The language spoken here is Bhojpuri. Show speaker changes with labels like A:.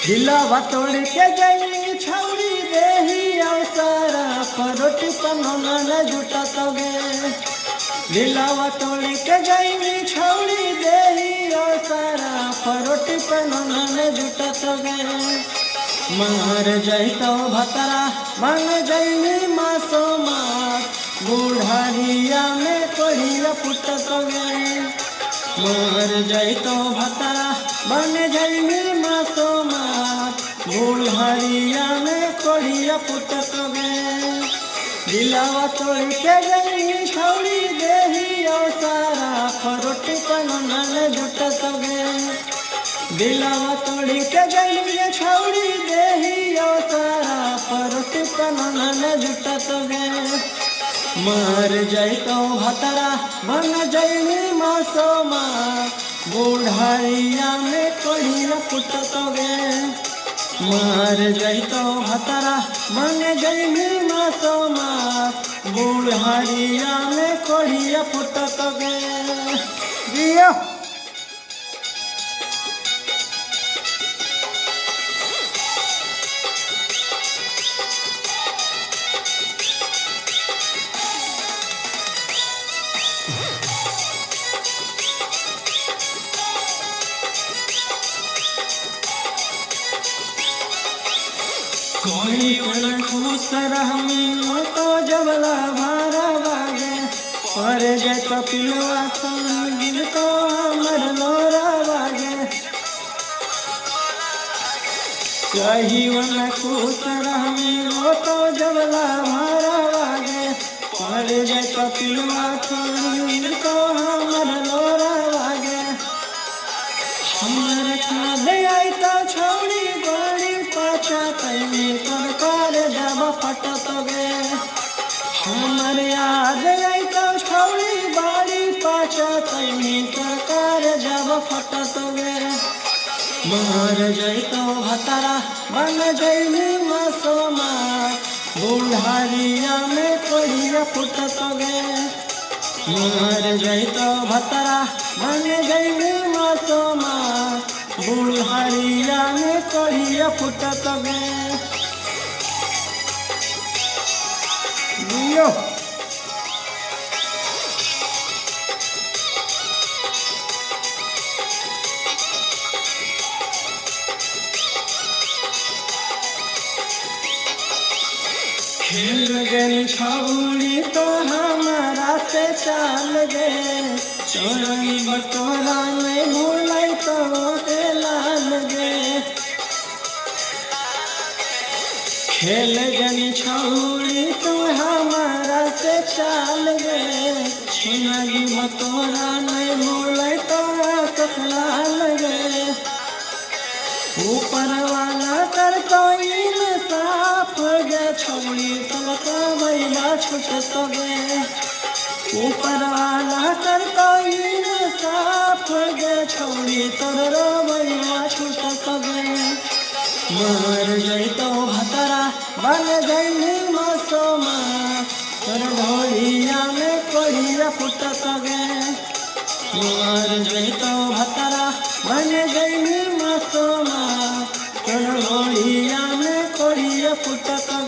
A: दिलावा तोड़ के गई छौड़ी देही अवसरा परोटी पनोना न जुटा तोगे। दिलावा तोड़ के गई छौड़ी देही अवसरा परोटी पनोना न जुटा तोगे। मर जैतो भतरा मन जैनी मासो मात बुढ़ारिया में कोढ़िया पुट तोगे। मर जैतो भतरा बन जैनी मासो मात बुढ़ारिया में कोढ़िया पुट तोगे। दिलावा तोड़ के गई छौड़ी देही अवसारा परोटी पनोना न जुट तोगे। दिलावा तोड़ के गई छौड़ी देही अवसारा परोटी पनोना न जुट तोगे। मर जैतो भतरा बन जैनी मासो माँ बुढ़ारिया में कोढ़िया पुट तोगे। मर जैतो भतरा बन जैनी मासो माँ बुढ़ारिया में कोढ़िया पुट तोगे। दियो कोई मन खुश रहमी तो जबला भारा बागे पर जय कपिलवा संग तो हमर लोरा बागे। कही मन खुश रहमी तो जबला भारा बागे पर जय कपिलवा संग तो हमर लोरा बागे। हमर खाद आई तो छौड़ी बड़ी पाछा तैनी कर जब फट तोगे। हमर याद आई तो छौड़ी बड़ी पाछा तैनी कर जब फट तोगे। मर जैतो भतरा बन जैनी मासो माँ बुढ़ारिया में कोढ़िया पुट तोगे। मर जैतो भतरा बन जैनी मासो माँ बुढ़ारिया में कोढ़िया पुट तोगे। दियो खेल गई छौड़ी तो हमारा से चाल गे। चोरी बटोरा में भूलाई तो लाल गे। खेल गई छौड़ी तो हमारा से चाल गे। चोरी बटोरा में भूलाई तो लाल गे। ऊपर वाला कर कोई साफ गे छौड़ी तलका बैला छुट तोगे। ऊपर वाला कर कोई साफ गे छौड़ी तोर बैला छुट तोगे। मर जैतो भतरा बन जैनी मासो माँ तोर ढोलिया में कोढ़िया पुट तोगे। मर जैतो भतरा बन जैनी मासो माँ तोर ढोलिया में कोढ़िया पुट तोगे।